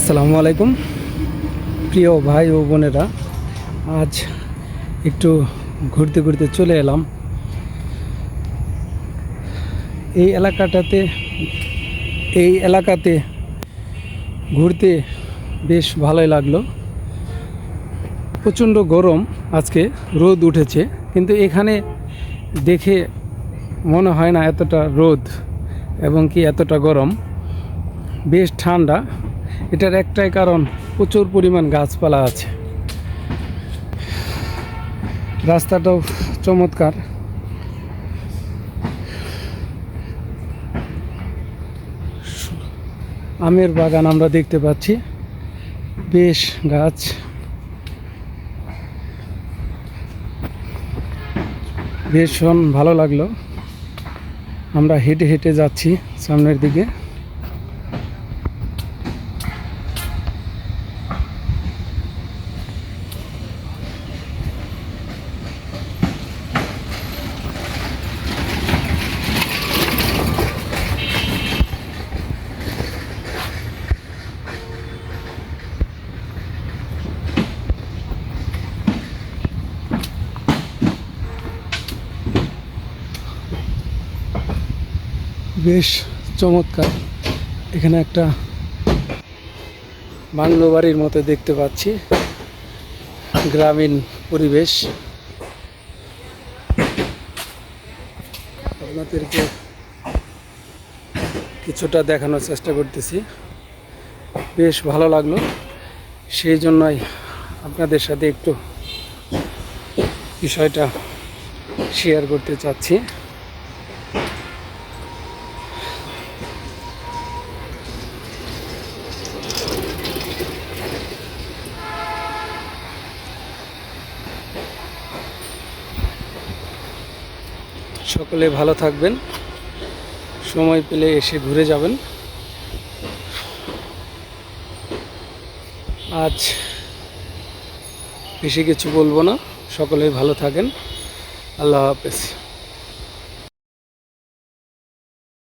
আসসালামু আলাইকুম প্রিয় ভাই ও বোনেরা। আজ একটু ঘুরতে ঘুরতে চলে এলাম এই এলাকাতে ঘুরতে বেশ ভালোই লাগলো। প্রচণ্ড গরম, আজকে রোদ উঠেছে, কিন্তু এখানে দেখে মনে হয় না এতটা রোদ এবং কি এতটা গরম। বেশ ঠান্ডা। এটার একটাই কারণ, প্রচুর পরিমাণ গাছপালা আছে। রাস্তাটাও চমৎকার। আমের বাগান আমরা দেখতে পাচ্ছি, বেশ গাছ। ভীষণ ভালো লাগলো। আমরা হেঁটে হেঁটে যাচ্ছি সামনের দিকে। বেশ চমৎকার। এখানে একটা বাংলো বাড়ির মতো দেখতে পাচ্ছি, গ্রামীণ পরিবেশ। আপনাদেরকে কিছুটা দেখানোর চেষ্টা করতেছি। বেশ ভালো লাগলো, সেই জন্যই আপনাদের সাথে একটু বিষয়টা শেয়ার করতে চাচ্ছি। সকলে ভালো থাকবেন, সময় পেলে এসে ঘুরে যাবেন। আজ বেশি কিছু বলবো না, সকলেই ভালো থাকেন। আল্লাহ হাফেজ।